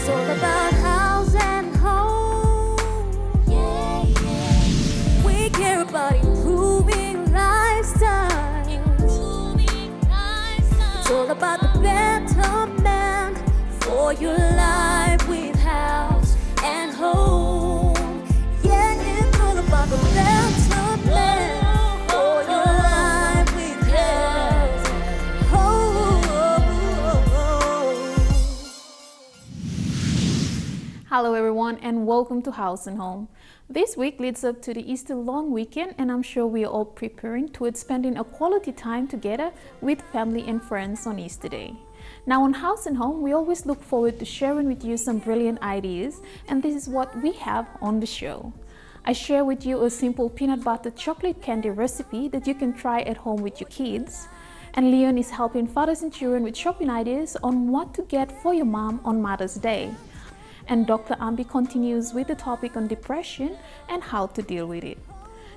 It's all about house and home. Yeah, yeah. We care about improving lifestyles. It's all about the betterment for your life with house and home. Yeah, it's all about the betterment for your life with house and home. Hello everyone and welcome to House and Home. This week leads up to the Easter long weekend and I'm sure we are all preparing towards spending a quality time together with family and friends on Easter Day. Now on House and Home, we always look forward to sharing with you some brilliant ideas, and this is what we have on the show. I share with you a simple peanut butter chocolate candy recipe that you can try at home with your kids. And Leon is helping fathers and children with shopping ideas on what to get for your mom on Mother's Day. And Dr. Ambi continues with the topic on depression and how to deal with it.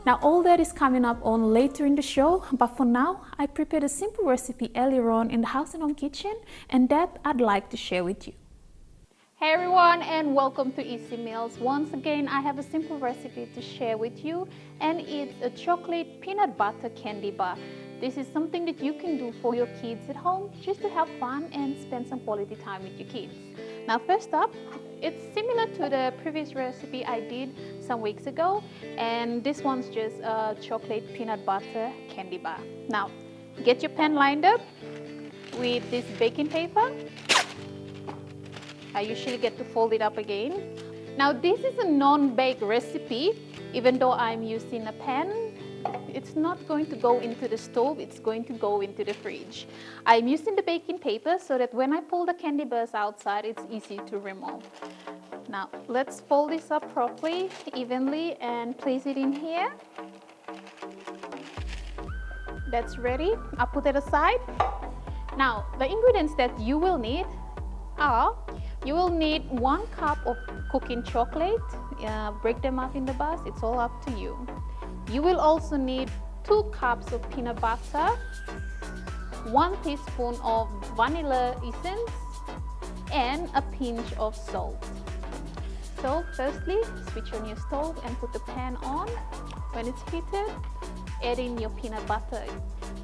Now all that is coming up on later in the show, but for now, I prepared a simple recipe earlier on in the House and Home kitchen, and that I'd like to share with you. Hey everyone, and welcome to Easy Meals. Once again, I have a simple recipe to share with you, and it's a chocolate peanut butter candy bar. This is something that you can do for your kids at home just to have fun and spend some quality time with your kids. Now first up, it's similar to the previous recipe I did some weeks ago, and this one's just a chocolate peanut butter candy bar. Now get your pan lined up with this baking paper. I usually get to fold it up again. Now this is a non-bake recipe. Even though I'm using a pan, it's not going to go into the stove, it's going to go into the fridge. I'm using the baking paper so that when I pull the candy bars outside, it's easy to remove. Now let's fold this up properly, evenly, and place it in here. That's ready. I'll put it aside. Now the ingredients that you will need are, you will need 1 cup of cooking chocolate. Break them up in the bars, it's all up to you. You will also need 2 cups of peanut butter, 1 teaspoon of vanilla essence, and a pinch of salt. So firstly, switch on your stove and put the pan on. When it's heated, add in your peanut butter.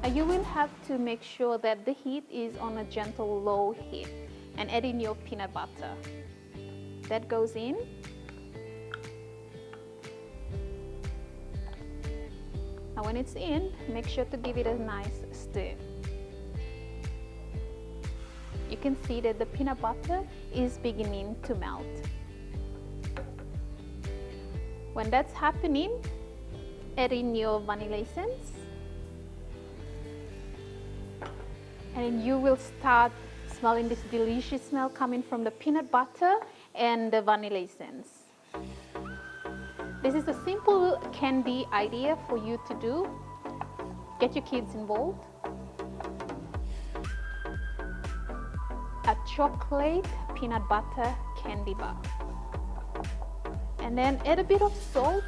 Now you will have to make sure that the heat is on a gentle low heat, and add in your peanut butter. That goes in. Now when it's in, make sure to give it a nice stir. You can see that the peanut butter is beginning to melt. When that's happening, add in your vanilla essence. And then you will start smelling this delicious smell coming from the peanut butter and the vanilla essence. This is a simple candy idea for you to do. Get your kids involved. A chocolate peanut butter candy bar. And then add a bit of salt.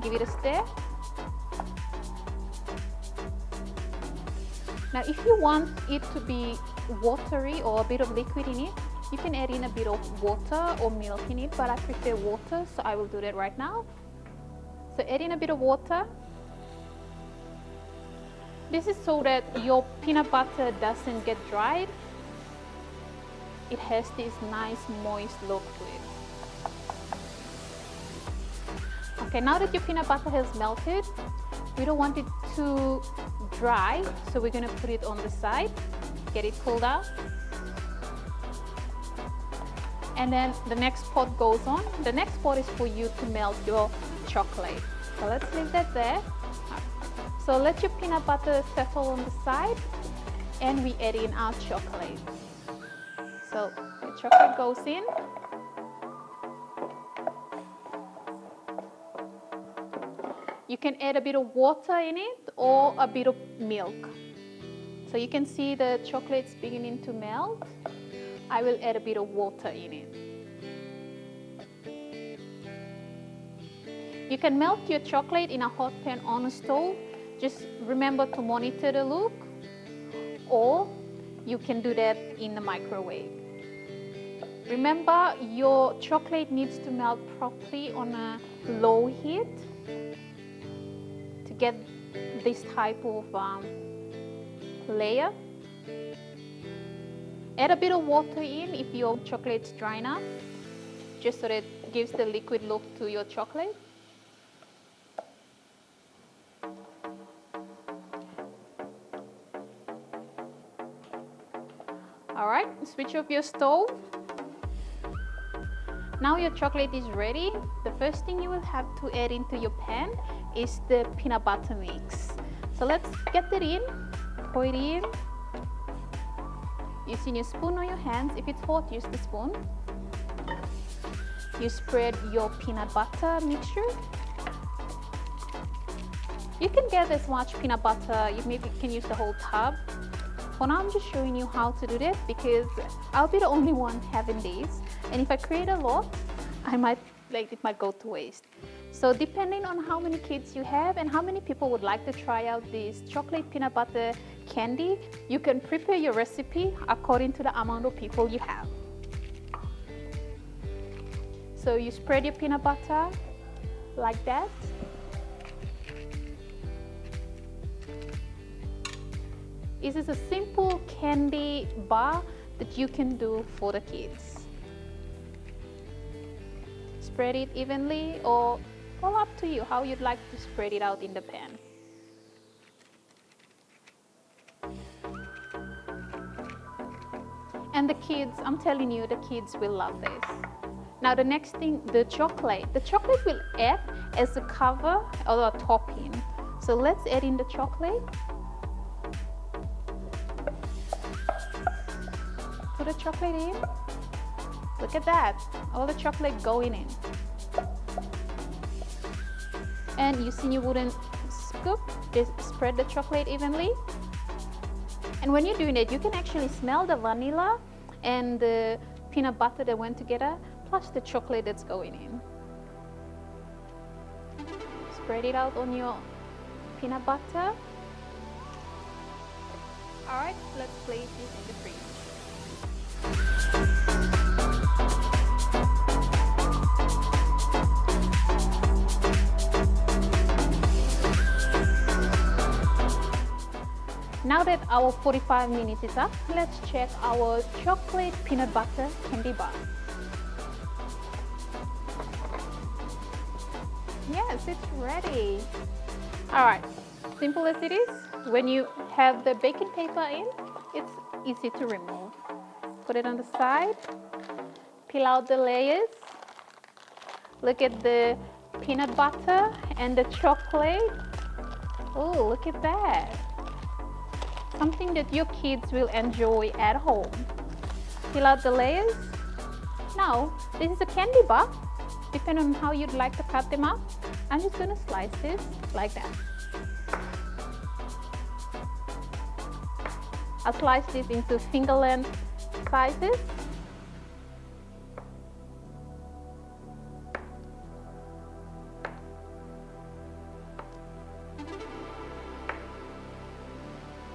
Give it a stir. Now if you want it to be watery or a bit of liquid in it, you can add in a bit of water or milk in it, but I prefer water, so I will do that right now. So add in a bit of water. This is so that your peanut butter doesn't get dried. It has this nice moist look to it. Okay, now that your peanut butter has melted, we don't want it too dry, so we're going to put it on the side, get it cooled out. And then the next pot goes on. The next pot is for you to melt your chocolate. So let's leave that there. So let your peanut butter settle on the side, and we add in our chocolate. So the chocolate goes in. You can add a bit of water in it or a bit of milk. So you can see the chocolate's beginning to melt. I will add a bit of water in it. You can melt your chocolate in a hot pan on a stove. Just remember to monitor the look, or you can do that in the microwave. Remember, your chocolate needs to melt properly on a low heat to get this type of layer. Add a bit of water in if your chocolate's dry enough, just so that it gives the liquid look to your chocolate. Alright, switch off your stove. Now your chocolate is ready. The first thing you will have to add into your pan is the peanut butter mix. So let's get it in, pour it in. Using your spoon or your hands. If it's hot, use the spoon. You spread your peanut butter mixture. You can get as much peanut butter, you maybe can use the whole tub. For now, I'm just showing you how to do this because I'll be the only one having these. And if I create a lot, it might go to waste. So depending on how many kids you have and how many people would like to try out this chocolate peanut butter candy, you can prepare your recipe according to the amount of people you have. So you spread your peanut butter like that. This is a simple candy bar that you can do for the kids. Spread it evenly, or all up to you how you'd like to spread it out in the pan. And the kids, I'm telling you, the kids will love this. Now the next thing, the chocolate. The chocolate will act as a cover or a topping. So let's add in the chocolate. Put the chocolate in. Look at that, all the chocolate going in. And using your wooden scoop, just spread the chocolate evenly. And when you're doing it, you can actually smell the vanilla and the peanut butter that went together, plus the chocolate that's going in. Spread it out on your peanut butter. All right, let's place this in the fridge. Now that our 45 minutes is up, let's check our chocolate peanut butter candy bar. Yes, it's ready. All right, simple as it is. When you have the baking paper in, it's easy to remove. Put it on the side, peel out the layers. Look at the peanut butter and the chocolate. Oh, look at that. Something that your kids will enjoy at home. Peel out the layers. Now, this is a candy bar. Depending on how you'd like to cut them up, I'm just going to slice this like that. I'll slice this into finger length sizes.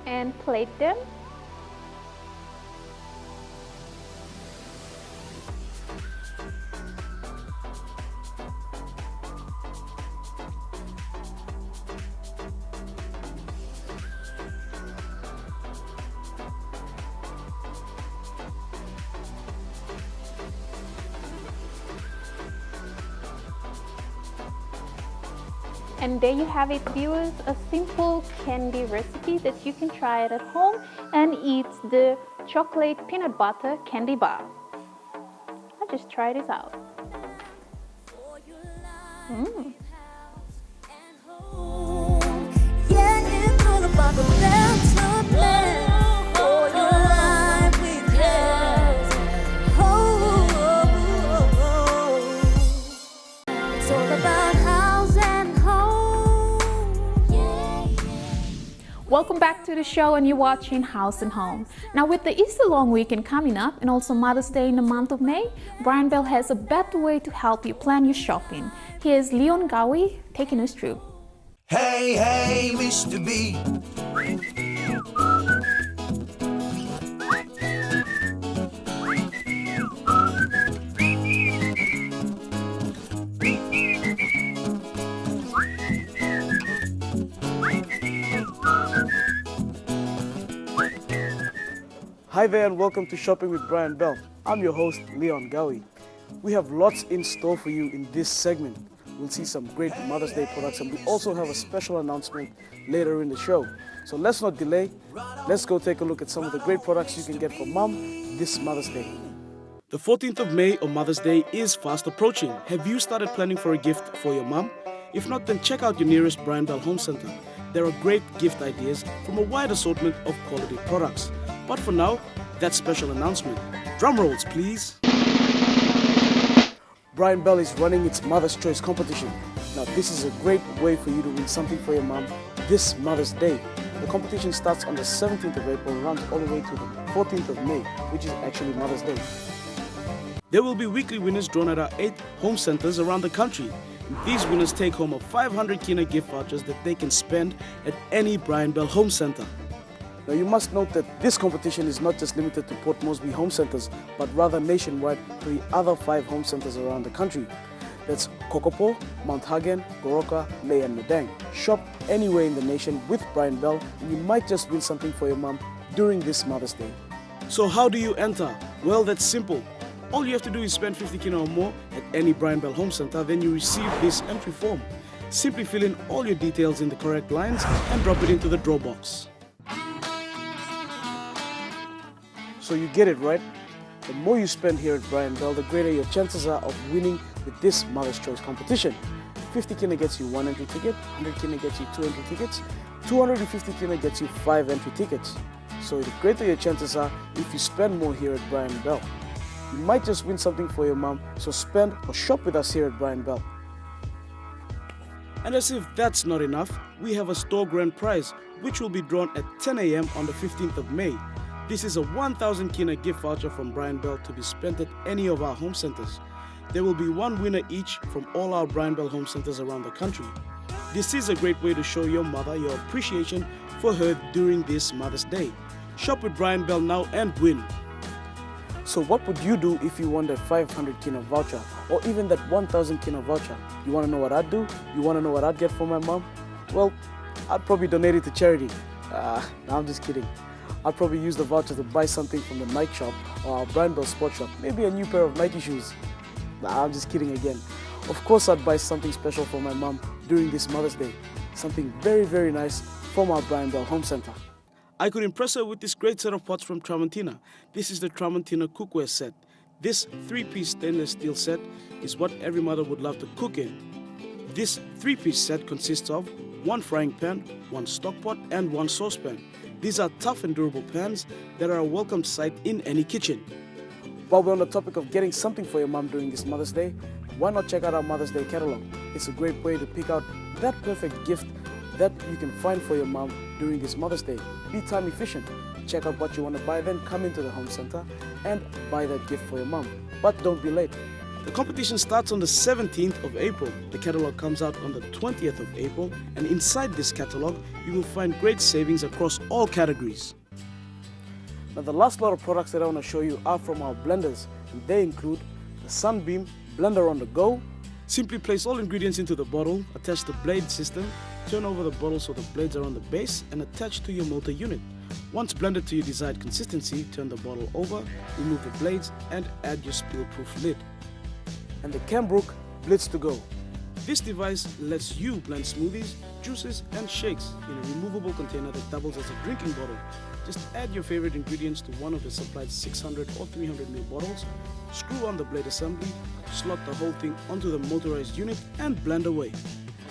And plate them. And there you have it, viewers, a simple candy recipe that you can try it at home and eat the chocolate peanut butter candy bar. I'll just try this out. Yeah, it's all about the better man for your life with health. It's all about house and home. Welcome back to the show, and you're watching House and Home. Now, with the Easter long weekend coming up and also Mother's Day in the month of May, Brian Bell has a better way to help you plan your shopping. Here's Leon Gawi taking us through. Hey, hey, Mr. B. Hi there and welcome to Shopping with Brian Bell. I'm your host, Leon Gawi. We have lots in store for you in this segment. We'll see some great Mother's Day products and we also have a special announcement later in the show. So let's not delay. Let's go take a look at some of the great products you can get for Mom this Mother's Day. The 14th of May or Mother's Day is fast approaching. Have you started planning for a gift for your mom? If not, then check out your nearest Brian Bell Home Center. There are great gift ideas from a wide assortment of quality products. But for now, that special announcement. Drum rolls, please. Brian Bell is running its Mother's Choice competition. Now, this is a great way for you to win something for your mom this Mother's Day. The competition starts on the 17th of April and runs all the way to the 14th of May, which is actually Mother's Day. There will be weekly winners drawn at our 8 home centers around the country. These winners take home a 500 Kina gift vouchers that they can spend at any Brian Bell Home Center. Now you must note that this competition is not just limited to Port Moresby home centers, but rather nationwide to the other 5 home centers around the country. That's Kokopo, Mount Hagen, Goroka, Leh and Madang. Shop anywhere in the nation with Brian Bell and you might just win something for your mom during this Mother's Day. So how do you enter? Well, that's simple. All you have to do is spend 50 Kina or more at any Brian Bell Home Center, then you receive this entry form. Simply fill in all your details in the correct lines and drop it into the draw box. So you get it right. The more you spend here at Brian Bell, the greater your chances are of winning with this Mother's Choice competition. 50 Kina gets you 1 entry ticket, 100 Kina gets you 2 entry tickets, 250 Kina gets you 5 entry tickets. So the greater your chances are if you spend more here at Brian Bell. You might just win something for your mom, so spend or shop with us here at Brian Bell. And as if that's not enough, we have a store grand prize, which will be drawn at 10 a.m. on the 15th of May. This is a 1,000 Kina gift voucher from Brian Bell to be spent at any of our home centers. There will be 1 winner each from all our Brian Bell home centers around the country. This is a great way to show your mother your appreciation for her during this Mother's Day. Shop with Brian Bell now and win. So what would you do if you won that 500 Kina voucher or even that 1,000 Kina voucher? You want to know what I'd do? You want to know what I'd get for my mom? Well, I'd probably donate it to charity. No, I'm just kidding. I'd probably use the voucher to buy something from the Nike shop or our Brian Bell sports shop. Maybe a new pair of Nike shoes. Nah, I'm just kidding again. Of course I'd buy something special for my mom during this Mother's Day. Something very, very nice from our Brian Bell Home Center. I could impress her with this great set of pots from Tramontina. This is the Tramontina cookware set. This 3-piece stainless steel set is what every mother would love to cook in. This 3-piece set consists of 1 frying pan, 1 stock pot and 1 saucepan. These are tough and durable pans that are a welcome sight in any kitchen. While we're on the topic of getting something for your mom during this Mother's Day, why not check out our Mother's Day catalog? It's a great way to pick out that perfect gift that you can find for your mom during this Mother's Day. Be time efficient. Check out what you want to buy, then come into the home center and buy that gift for your mom. But don't be late. The competition starts on the 17th of April. The catalog comes out on the 20th of April, and inside this catalog, you will find great savings across all categories. Now the last lot of products that I want to show you are from our blenders, and they include the Sunbeam Blender on the Go. Simply place all ingredients into the bottle, attach the blade system, turn over the bottle so the blades are on the base and attach to your motor unit. Once blended to your desired consistency, turn the bottle over, remove the blades and add your spill-proof lid. And the Cambrook Blitz to Go. This device lets you blend smoothies, juices and shakes in a removable container that doubles as a drinking bottle. Just add your favorite ingredients to one of the supplied 600 or 300 ml bottles, screw on the blade assembly, slot the whole thing onto the motorized unit and blend away.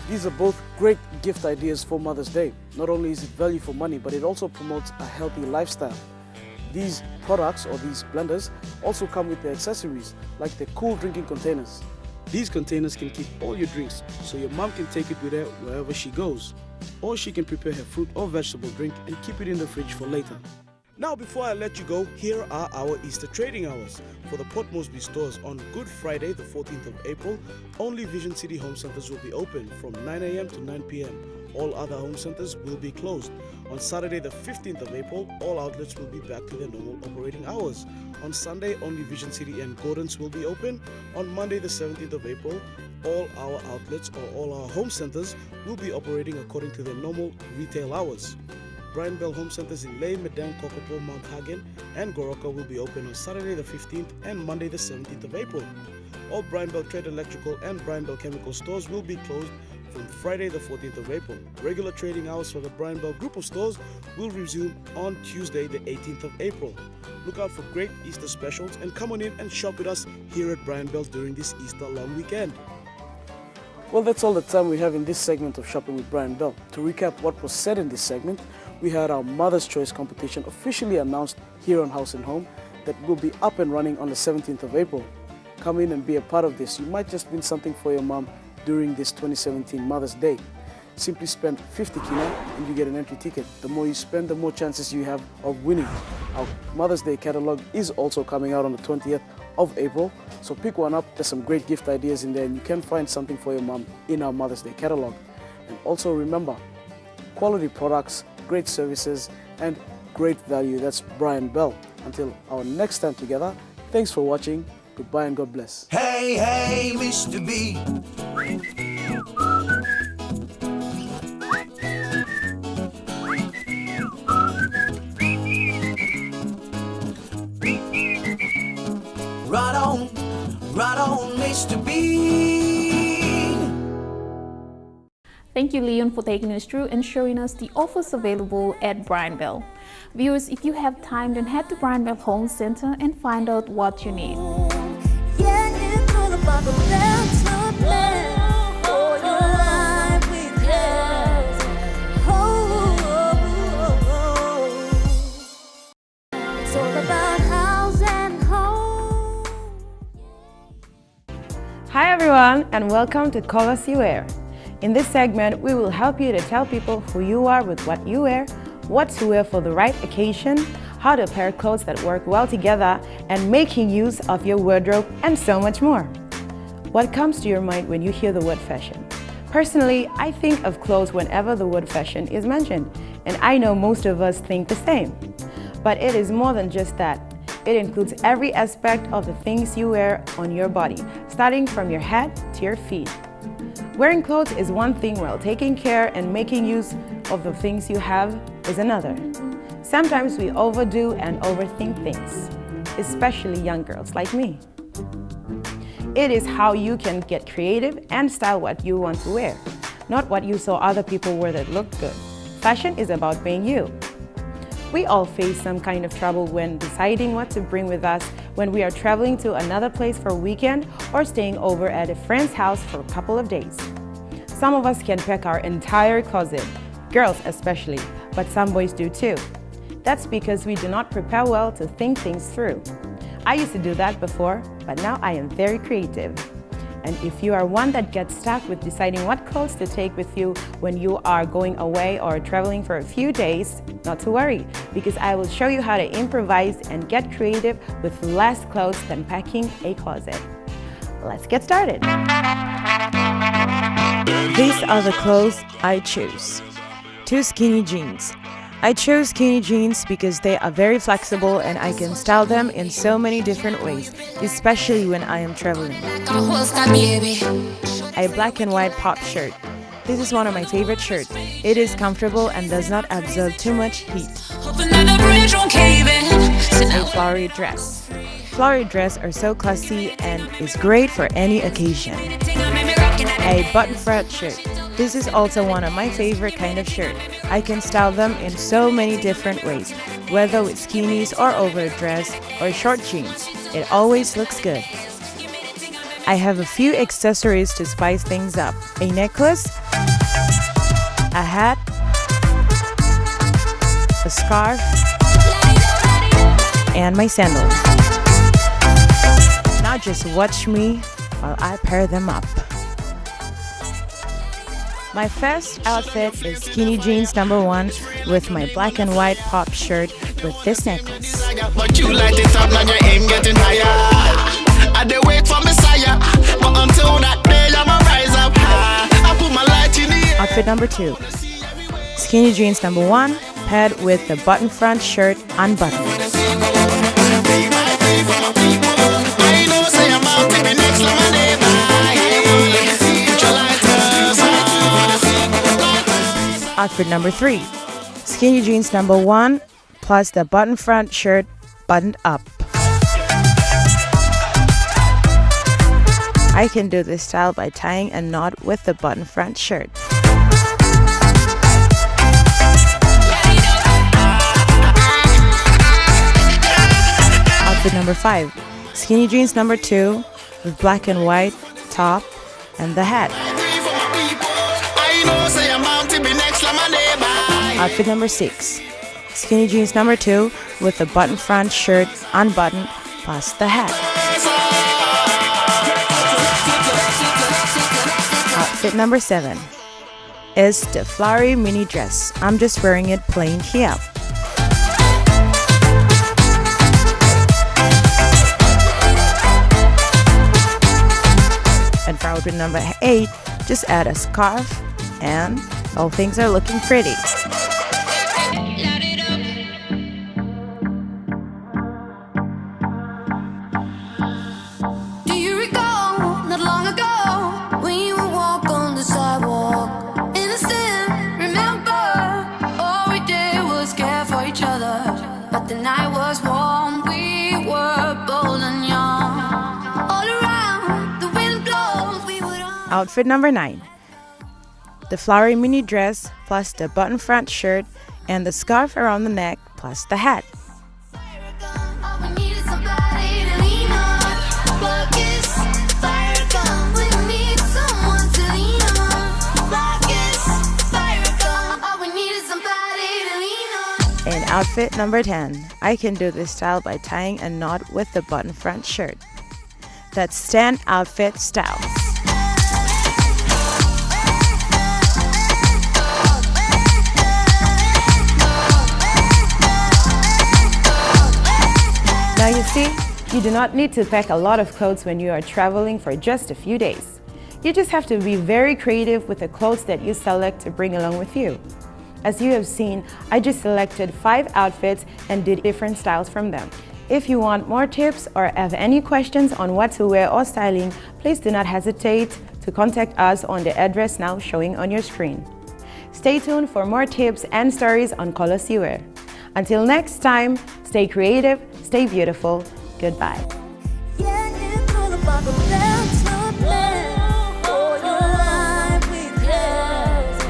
These are both great gift ideas for Mother's Day. Not only is it value for money, but it also promotes a healthy lifestyle. These products or these blenders also come with the accessories like the cool drinking containers. These containers can keep all your drinks so your mom can take it with her wherever she goes. Or she can prepare her fruit or vegetable drink and keep it in the fridge for later. Now before I let you go, here are our Easter trading hours. For the Port Moresby stores on Good Friday the 14th of April, only Vision City home centers will be open from 9 a.m. to 9 p.m. All other home centers will be closed. On Saturday the 15th of April, all outlets will be back to their normal operating hours. On Sunday, only Vision City and Gordon's will be open. On Monday the 17th of April, all our outlets or all our home centers will be operating according to their normal retail hours. Brian Bell Home Centers in Ley, Medang, Kokopo, Mount Hagen, and Goroka will be open on Saturday the 15th and Monday the 17th of April. All Brian Bell Trade Electrical and Brian Bell Chemical stores will be closed from Friday the 14th of April. Regular trading hours for the Brian Bell group of stores will resume on Tuesday the 18th of April. Look out for great Easter specials and come on in and shop with us here at Brian Bell during this Easter long weekend. Well, that's all the time we have in this segment of Shopping with Brian Bell. To recap what was said in this segment, we had our Mother's Choice competition officially announced here on House Home that will be up and running on the 17th of April. Come in and be a part of this. You might just win something for your mom during this 2017 Mother's Day. Simply spend 50 kina and you get an entry ticket. The more you spend, the more chances you have of winning. Our Mother's Day catalog is also coming out on the 20th of April, so pick one up. There's some great gift ideas in there and you can find something for your mom in our Mother's Day catalog. And also remember, quality products, great services, and great value. That's Brian Bell. Until our next time together, thanks for watching. Goodbye and God bless. Hey, hey, Mr. B. Right on, Mr. B. Thank you, Leon, for taking us through and showing us the offers available at Brian Bell. Viewers, if you have time, then head to Brian Bell Home Center and find out what you need. Yeah, it's all about the better man for your life with health. It's all about house and home. Hi everyone, and welcome to Call Us You Wear. In this segment, we will help you to tell people who you are with what you wear, what to wear for the right occasion, how to pair clothes that work well together, and making use of your wardrobe, and so much more. What comes to your mind when you hear the word fashion? Personally, I think of clothes whenever the word fashion is mentioned, and I know most of us think the same. But it is more than just that. It includes every aspect of the things you wear on your body, starting from your head to your feet. Wearing clothes is one thing, while taking care and making use of the things you have is another. Sometimes we overdo and overthink things, especially young girls like me. It is how you can get creative and style what you want to wear, not what you saw other people wear that looked good. Fashion is about being you. We all face some kind of trouble when deciding what to bring with us when we are traveling to another place for a weekend or staying over at a friend's house for a couple of days. Some of us can pack our entire closet, girls especially, but some boys do too. That's because we do not prepare well to think things through. I used to do that before, but now I am very creative. And if you are one that gets stuck with deciding what clothes to take with you when you are going away or traveling for a few days, not to worry, because I will show you how to improvise and get creative with less clothes than packing a closet. Let's get started. These are the clothes I choose. 2 skinny jeans. I chose skinny jeans because they are very flexible and I can style them in so many different ways, especially when I am traveling. A black and white pop shirt. This is one of my favorite shirts. It is comfortable and does not absorb too much heat. A flowery dress. Flowery dresses are so classy and is great for any occasion. A button front shirt. This is also one of my favorite kind of shirt. I can style them in so many different ways, whether with skinnies or over a dress or short jeans. It always looks good. I have a few accessories to spice things up. A necklace, a hat, a scarf, and my sandals. Now just watch me while I pair them up. My first outfit is skinny jeans number 1 with my black and white pop shirt with this necklace. Outfit number 2. Skinny jeans number 1 paired with the button front shirt unbuttoned. Outfit number 3. Skinny jeans number 1 plus the button front shirt buttoned up. I can do this style by tying a knot with the button front shirt. Outfit number 5. Skinny jeans number 2 with black and white top and the hat. Outfit number 6. Skinny jeans number 2 with the button front shirt unbuttoned plus the hat. Outfit number 7 is the flowery mini dress. I'm just wearing it plain here. And for outfit number 8, just add a scarf and all things are looking pretty. Do you recall not long ago when you would walk on the sidewalk? Innocent, remember, all we did was care for each other. But the night was warm, we were bold and young. All around, the wind blows, we would all... Outfit number 9. The flowery mini dress plus the button front shirt and the scarf around the neck plus the hat. All we need is somebody to lean on. Focus, fire gun, we need someone to lean on. Focus, fire gun, all we need is somebody to lean on. And outfit number 10. I can do this style by tying a knot with the button front shirt. That's stand outfit style. Now you see, you do not need to pack a lot of clothes when you are traveling for just a few days. You just have to be very creative with the clothes that you select to bring along with you. As you have seen, I just selected 5 outfits and did different styles from them. If you want more tips or have any questions on what to wear or styling, please do not hesitate to contact us on the address now showing on your screen. Stay tuned for more tips and stories on Colors You Wear. Until next time, stay creative, stay beautiful. Goodbye. Yeah, it's all about the better man for your life with us.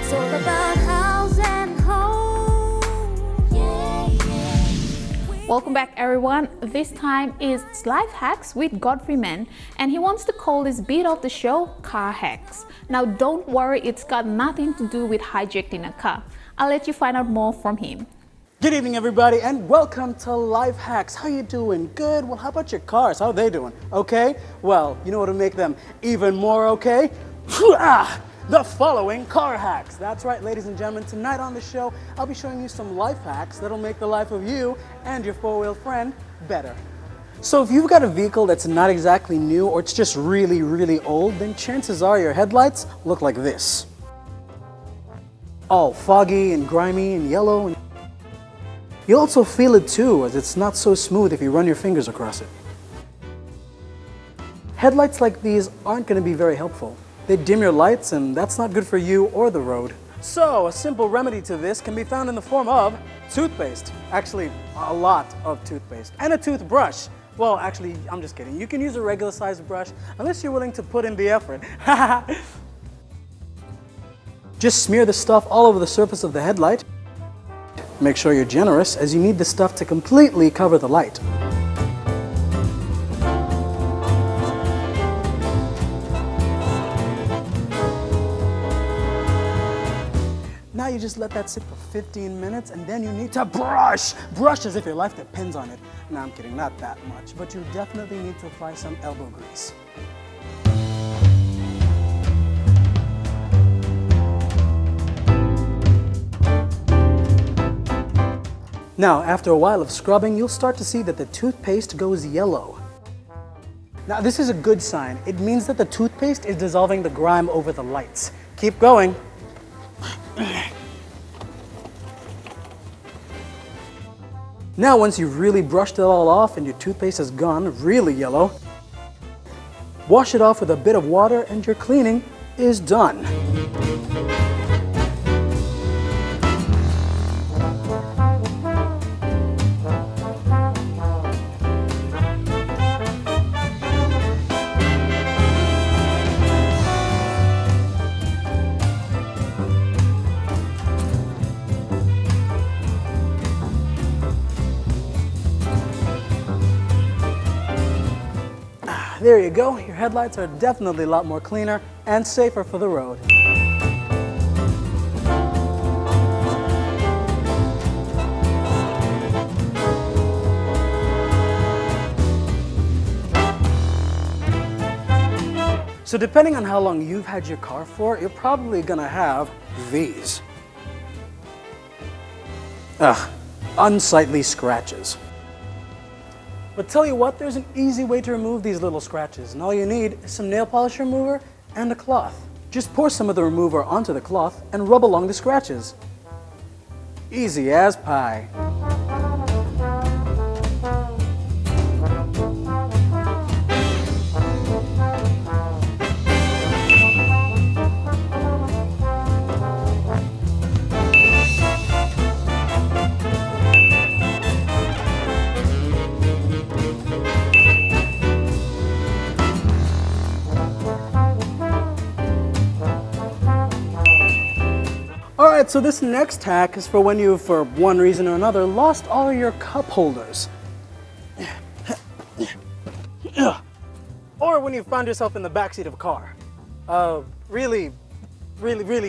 It's all about house and home. Welcome back, everyone. This time is Life Hacks with Godfrey Mann, and he wants to call this bit of the show Car Hacks. Now, don't worry, it's got nothing to do with hijacking a car. I'll let you find out more from him. Good evening, everybody, and welcome to Life Hacks. How you doing? Good? Well, how about your cars? How are they doing? Okay? Well, you know what will make them even more okay? The following car hacks. That's right, ladies and gentlemen. Tonight on the show, I'll be showing you some life hacks that'll make the life of you and your four-wheel friend better. So if you've got a vehicle that's not exactly new or it's just really, really old, then chances are your headlights look like this. All foggy and grimy and yellow. And you'll also feel it too, as it's not so smooth if you run your fingers across it. Headlights like these aren't going to be very helpful. They dim your lights, and that's not good for you or the road. So a simple remedy to this can be found in the form of toothpaste. Actually, a lot of toothpaste. And a toothbrush. Well, actually, I'm just kidding. You can use a regular sized brush, unless you're willing to put in the effort. Just smear the stuff all over the surface of the headlight. Make sure you're generous, as you need the stuff to completely cover the light. Now you just let that sit for 15 minutes, and then you need to brush! Brush as if your life depends on it. No, I'm kidding, not that much, but you definitely need to apply some elbow grease. Now, after a while of scrubbing, you'll start to see that the toothpaste goes yellow. Now, this is a good sign. It means that the toothpaste is dissolving the grime over the lights. Keep going. Now, once you've really brushed it all off and your toothpaste has gone really yellow, wash it off with a bit of water and your cleaning is done. There you go. Your headlights are definitely a lot more cleaner and safer for the road. So depending on how long you've had your car for, you're probably gonna have these. Unsightly scratches. But tell you what, there's an easy way to remove these little scratches, and all you need is some nail polish remover and a cloth. Just pour some of the remover onto the cloth and rub along the scratches. Easy as pie. Alright, so this next hack is for when you, for one reason or another, lost all your cup holders. Or when you found yourself in the backseat of a car. A really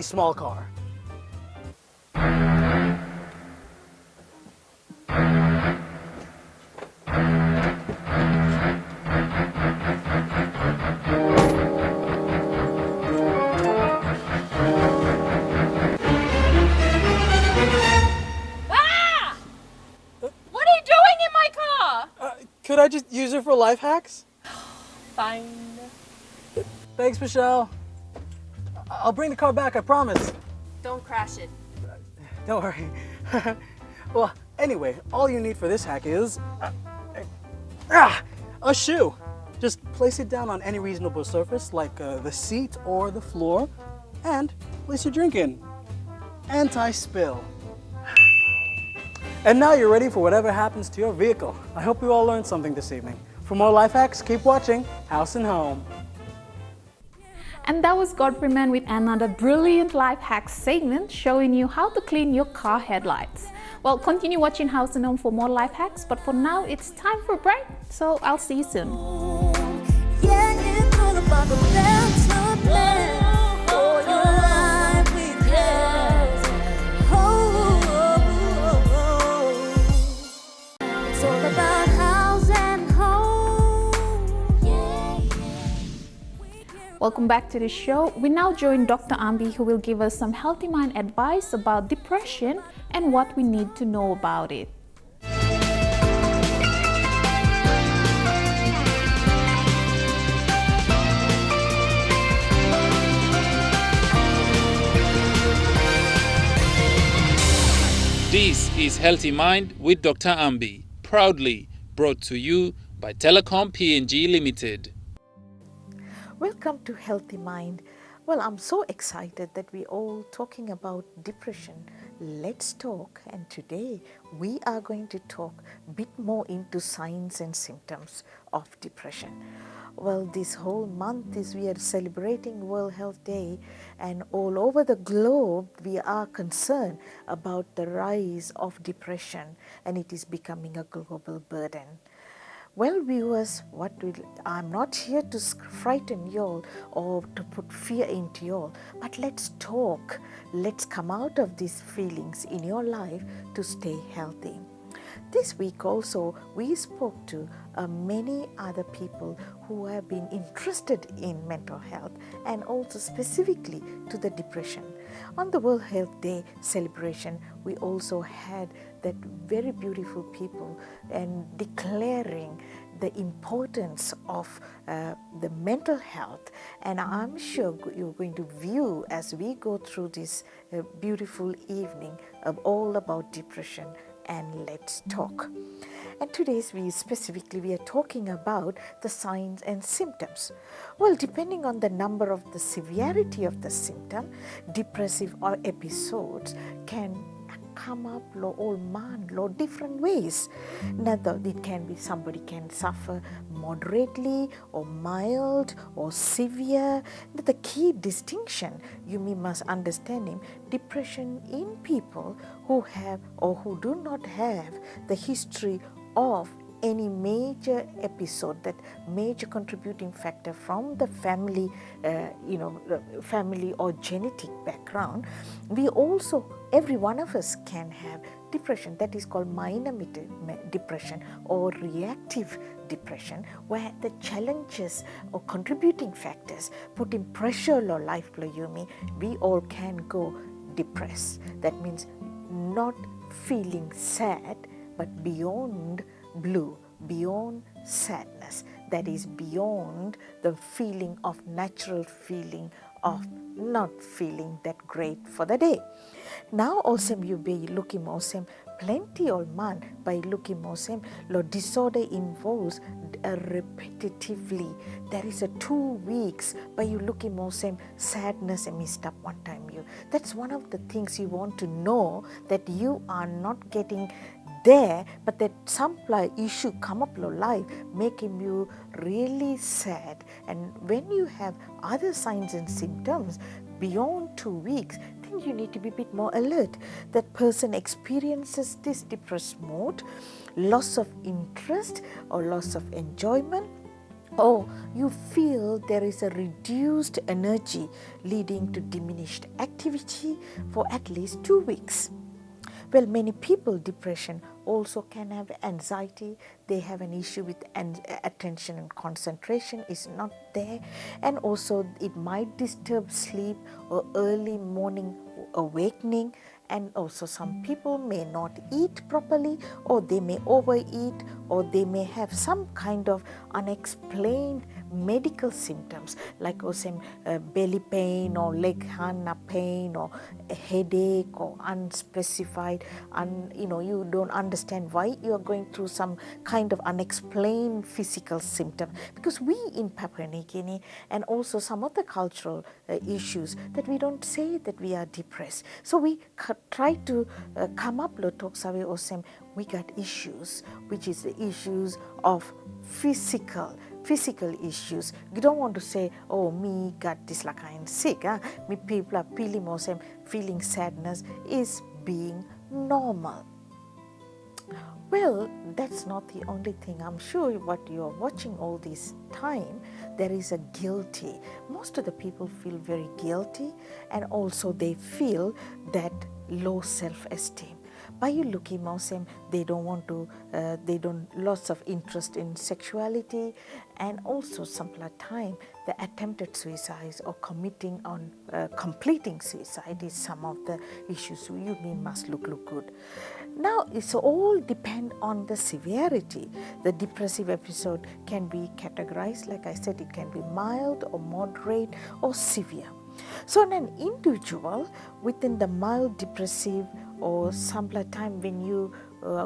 small car. Could I just use it for life hacks? Fine. Thanks, Michelle. I'll bring the car back, I promise. Don't crash it. Don't worry. Well, anyway, all you need for this hack is a shoe. Just place it down on any reasonable surface, like the seat or the floor, and place your drink in. Anti-spill. And now you're ready for whatever happens to your vehicle. I hope you all learned something this evening. For more life hacks, keep watching House and Home. And that was Godfrey Man with another brilliant life hack segment showing you how to clean your car headlights. Well, continue watching House and Home for more life hacks, but for now it's time for a break, so I'll see you soon. Yeah, it's all about the better man for your life with health. It's all about House and Home. Welcome back to the show. We now join Dr. Ambi, who will give us some healthy mind advice about depression and what we need to know about it. This is Healthy Mind with Dr. Ambi, proudly brought to you by Telecom PNG Limited. Welcome to Healthy Mind. Well, I'm so excited that we're all talking about depression. Let's talk, and today we are going to talk a bit more into signs and symptoms of depression. Well, this whole month is we are celebrating World Health Day, and all over the globe we are concerned about the rise of depression, and it is becoming a global burden. Well, viewers, I'm not here to frighten you all or to put fear into you all, but let's talk. Let's come out of these feelings in your life to stay healthy. This week also, we spoke to many other people who have been interested in mental health and also specifically to the depression. On the World Health Day celebration, we also had that very beautiful people and declaring the importance of the mental health, and I'm sure you're going to view as we go through this beautiful evening of all about depression and let's talk. And today's we are talking about the signs and symptoms. Well, depending on the number of the severity of the symptom, depressive or episodes can come up different ways. Now, it can be somebody can suffer moderately or mild or severe. The key distinction you must understand him, depression in people who have or who do not have the history of any major episode, that major contributing factor from the family, family or genetic background. We also, every one of us can have depression that is called minor depression or reactive depression, where the challenges or contributing factors putting pressure on our life, we all can go depressed. That means not feeling sad, but beyond blue, beyond sadness, that is beyond the feeling of natural feeling of not feeling that great for the day. Now also you be looking also plenty old man by looking also lo disorder involves repetitively. There is a 2 weeks by you looking also sadness and missed up one time you. That's one of the things you want to know, that you are not getting there, but that some issue come up your life making you really sad. And when you have other signs and symptoms beyond 2 weeks, then you need to be a bit more alert. That person experiences this depressed mode, loss of interest or loss of enjoyment, or you feel there is a reduced energy leading to diminished activity for at least 2 weeks. Well, many people, depression also can have anxiety. They have an issue with attention and concentration is not there. And also it might disturb sleep or early morning awakening. And also some people may not eat properly, or they may overeat, or they may have some kind of unexplained medical symptoms like also belly pain or leg pain or headache or unspecified, you don't understand why you are going through some kind of unexplained physical symptom, because we in Papua New Guinea and also some of the cultural issues that we don't say that we are depressed. So we try to come up we got issues, which is the issues of physical issues. You don't want to say, oh, me got this like I'm sick. Me people are feeling sadness is being normal. Well, that's not the only thing. I'm sure what you're watching all this time, there is a guilty. Most of the people feel very guilty, and also they feel that low self-esteem. By you looking Muslim, they don't want to, lots of interest in sexuality, and also some time the attempted suicides or completing suicide is some of the issues you must look good. Now it's all depend on the severity. The depressive episode can be categorized, like I said, it can be mild or moderate or severe. So in an individual within the mild depressive or some time when you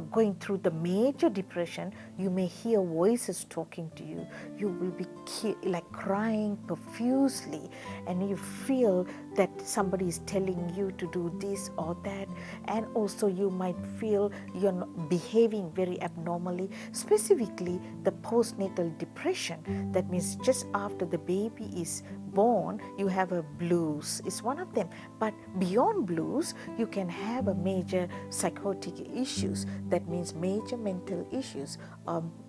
going through the major depression, you may hear voices talking to you. You will be like crying profusely, and you feel that somebody is telling you to do this or that, and also you might feel you're behaving very abnormally. Specifically, the postnatal depression, that means just after the baby is born, you have a blues, is one of them. But beyond blues, you can have a major psychotic issues. That means major mental issues,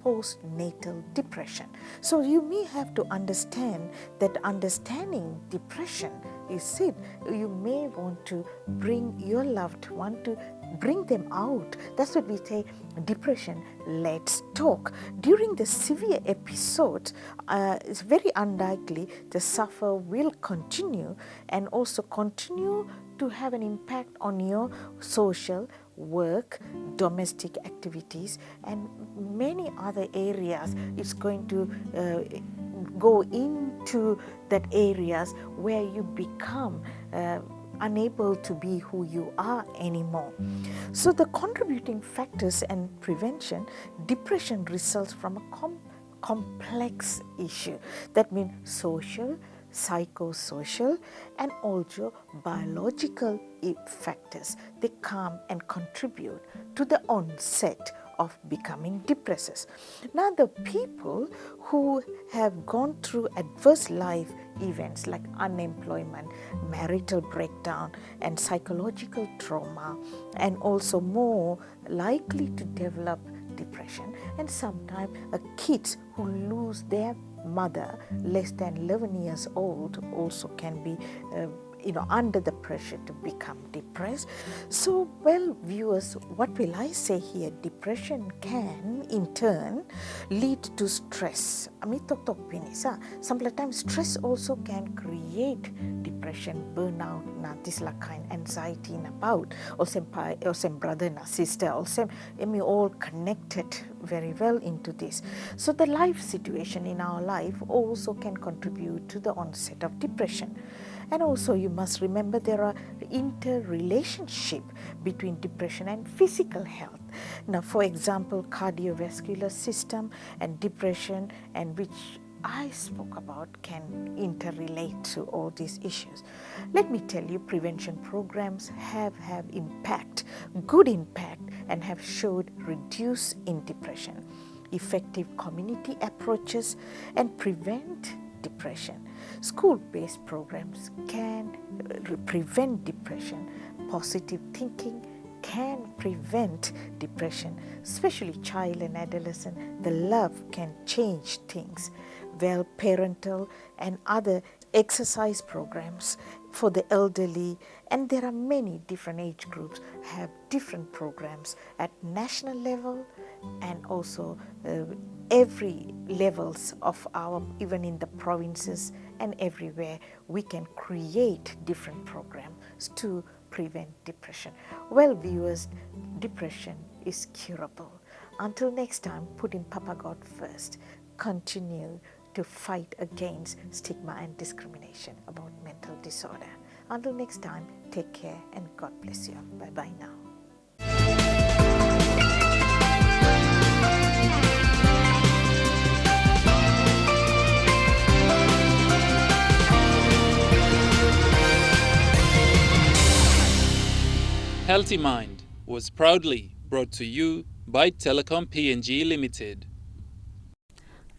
postnatal depression. So you may have to understand that understanding depression is it. You may want to bring your loved one to bring them out. That's what we say, depression, let's talk. During the severe episode, it's very unlikely the suffer will continue and also continue to have an impact on your social, work, domestic activities, and many other areas. It's going to go into that areas where you become unable to be who you are anymore. So the contributing factors and prevention, depression results from a complex issue. That means social, psychosocial, and also biological factors. They come and contribute to the onset of becoming depressed. Now the people who have gone through adverse life events like unemployment, marital breakdown, and psychological trauma, and also more likely to develop depression, and sometimes kids who lose their mother less than 11 years old also can be under the pressure to become depressed. So, well, viewers, what will I say here? Depression can, in turn, lead to stress. Sometimes stress also can create depression, burnout, this kind anxiety about, also brother, sister, also all connected very well into this. So the life situation in our life also can contribute to the onset of depression. And also you must remember there are interrelationship between depression and physical health. Now, for example, cardiovascular system and depression, and which I spoke about, can interrelate to all these issues. Let me tell you, prevention programs have impact, good impact, and have showed reduce in depression. Effective community approaches and prevent depression. School-based programs can prevent depression. Positive thinking can prevent depression, especially child and adolescent. The love can change things. Well, parental and other exercise programs for the elderly, and there are many different age groups have different programs at national level and also every levels of our, even in the provinces and everywhere, we can create different programs to prevent depression. Well, viewers, depression is curable. Until next time, putting Papa God first. Continue to fight against stigma and discrimination about mental disorder. Until next time, take care and God bless you. Bye-bye now. Healthy Mind was proudly brought to you by Telecom PNG Limited.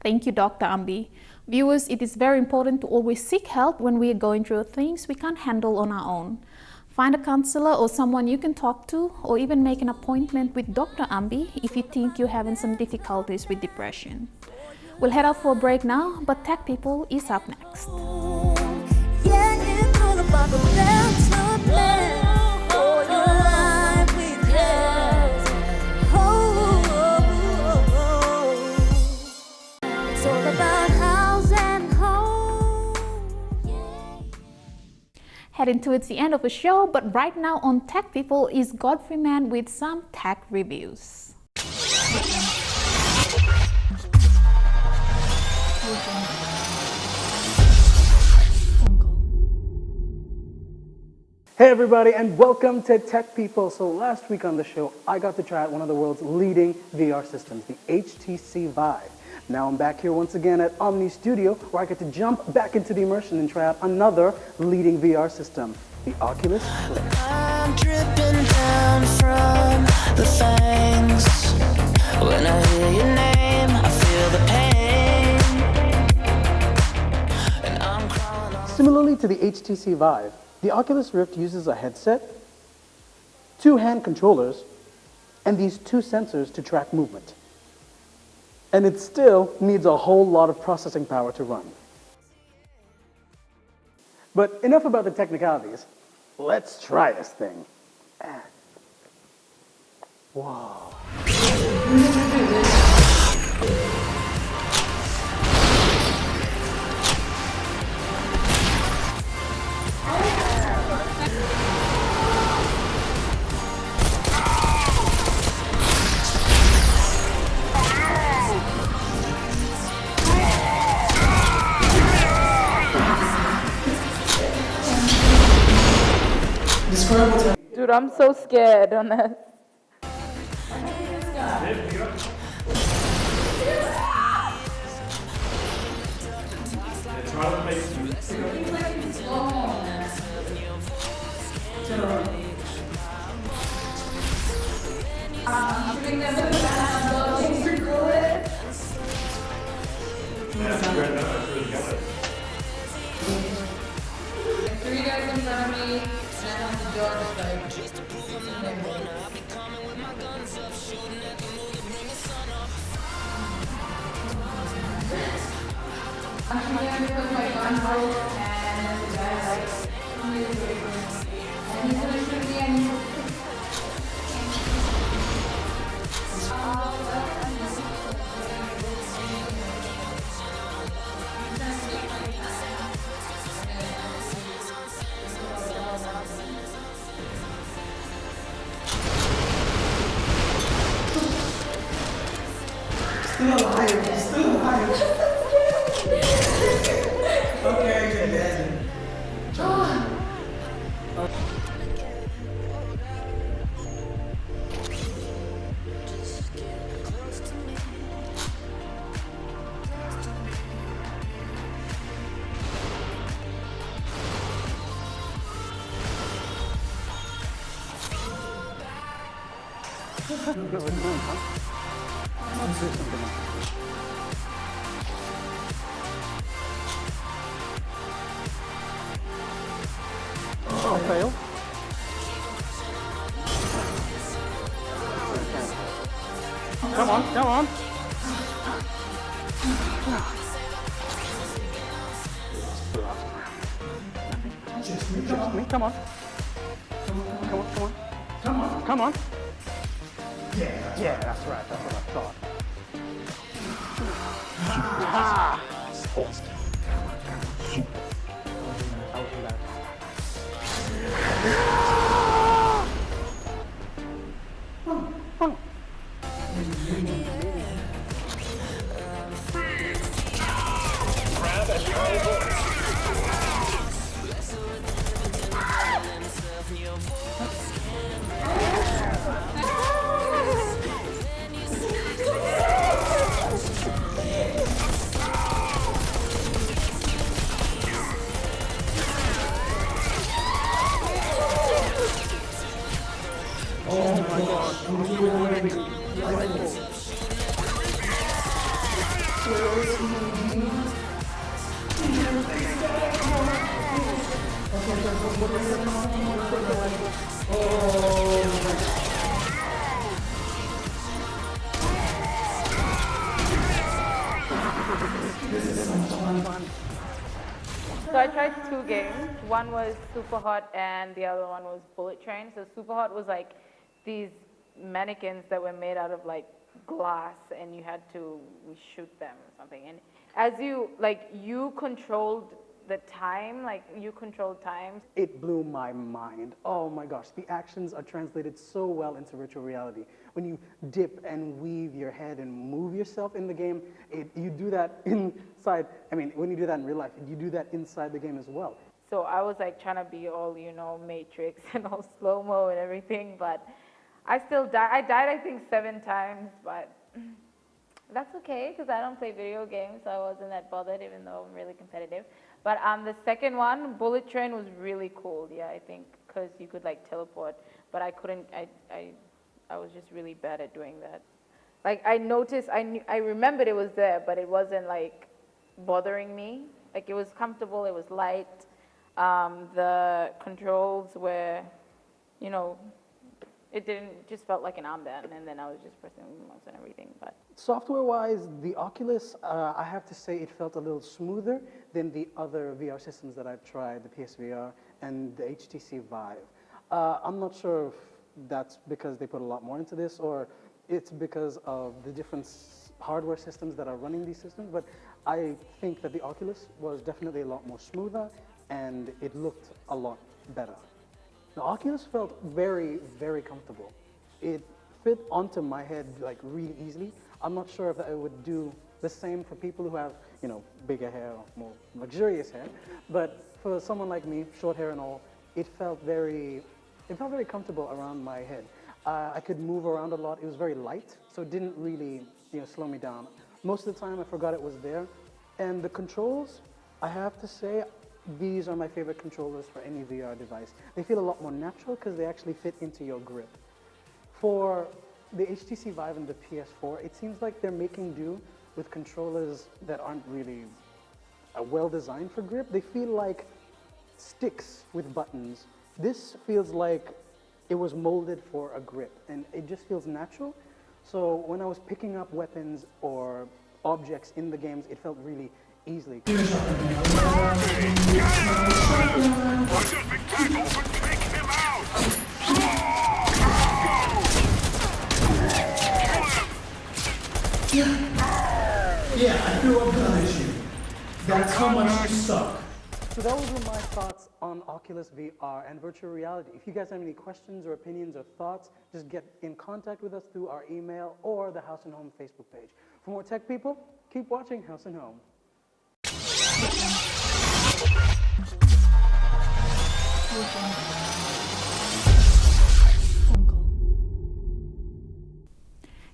Thank you, Dr. Ambi. Viewers, it is very important to always seek help when we are going through things we can't handle on our own. Find a counselor or someone you can talk to, or even make an appointment with Dr. Ambi if you think you're having some difficulties with depression. We'll head out for a break now, but Tech People is up next. Yeah, it's all about the better man. For your life with health. It's all about house and home. Heading towards the end of the show, but right now on Tech People is Godfrey Man with some tech reviews. Hey everybody, and welcome to Tech People. So last week on the show, I got to try out one of the world's leading VR systems, the HTC Vive. Now I'm back here once again at Omni Studio, where I get to jump back into the immersion and try out another leading VR system, the Oculus Rift. I'm dripping down from the fangs. When I hear your name, I feel the pain. And I'm crawling on. Similarly to the HTC Vive, the Oculus Rift uses a headset, 2 hand controllers, and these 2 sensors to track movement. And it still needs a whole lot of processing power to run. But enough about the technicalities. Let's try this thing. Whoa. Dude, I'm so scared on this. Three guys in front of me, and on the door, just like. I'm trying to put my gun out, and the guy's like, and he's gonna shoot me, and Still alive, still alive. Okay, good man. Oh, fail. Come on, come on. Just me, come on. Come on, come on. Come on, come on. Yeah, that's right, that's what I thought. Ah. So I tried 2 games. One was Super Hot and the other one was Bullet Train. So Super Hot was like these mannequins that were made out of like glass and you had to shoot them or something. And as you controlled the time, you controlled time. It blew my mind. Oh my gosh, the actions are translated so well into virtual reality. When you dip and weave your head and move yourself in the game, you do that inside. I mean, when you do that in real life, you do that inside the game as well. So I was like trying to be all, Matrix and all slow-mo and everything, but I still died. I died, I think, 7 times, but that's okay because I don't play video games, so I wasn't that bothered, even though I'm really competitive. But the second one, Bullet Train, was really cool. Yeah, I think because you could like teleport, but I couldn't. I was just really bad at doing that. Like I noticed, I remembered it was there, but it wasn't like bothering me. Like it was comfortable. It was light. The controls were, it just felt like an armband, and then I was just pressing the mouse and everything. But software-wise, the Oculus, I have to say, it felt a little smoother than the other VR systems that I've tried, the PSVR and the HTC Vive. I'm not sure if that's because they put a lot more into this, or it's because of the different hardware systems that are running these systems. But I think that the Oculus was definitely a lot more smoother, and it looked a lot better. The Oculus felt very, very comfortable. It fit onto my head like really easily. I'm not sure if I would do the same for people who have, bigger hair or more luxurious hair. But for someone like me, short hair and all, it felt very It felt very comfortable around my head. I could move around a lot. It was very light, so it didn't really, slow me down. Most of the time, I forgot it was there. And the controls, I have to say, these are my favorite controllers for any VR device. They feel a lot more natural because they actually fit into your grip. For the HTC Vive and the PS4, it seems like they're making do with controllers that aren't really well designed for grip. They feel like sticks with buttons. This feels like it was molded for a grip, and it just feels natural. So when I was picking up weapons or objects in the games, it felt really easily. Yeah, I threw up behind you. That's how much you suck. So those were my thoughts on Oculus VR and virtual reality. If you guys have any questions or opinions or thoughts, just get in contact with us through our email or the House and Home Facebook page. For more tech people, keep watching House and Home.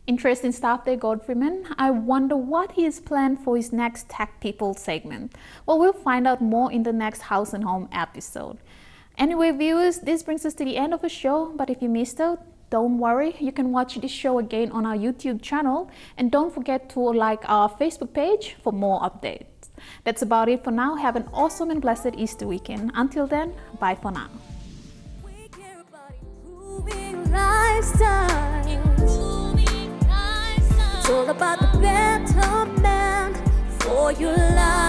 Interesting stuff there, Godfreyman. I wonder what he has planned for his next Tech People segment. Well, we'll find out more in the next House and Home episode. Anyway, viewers, this brings us to the end of the show, but if you missed out, don't worry, you can watch this show again on our YouTube channel, and don't forget to like our Facebook page for more updates. That's about it for now. Have an awesome and blessed Easter weekend. Until then, bye for now. We care about improving lifestyles. It's all about the betterment for your life.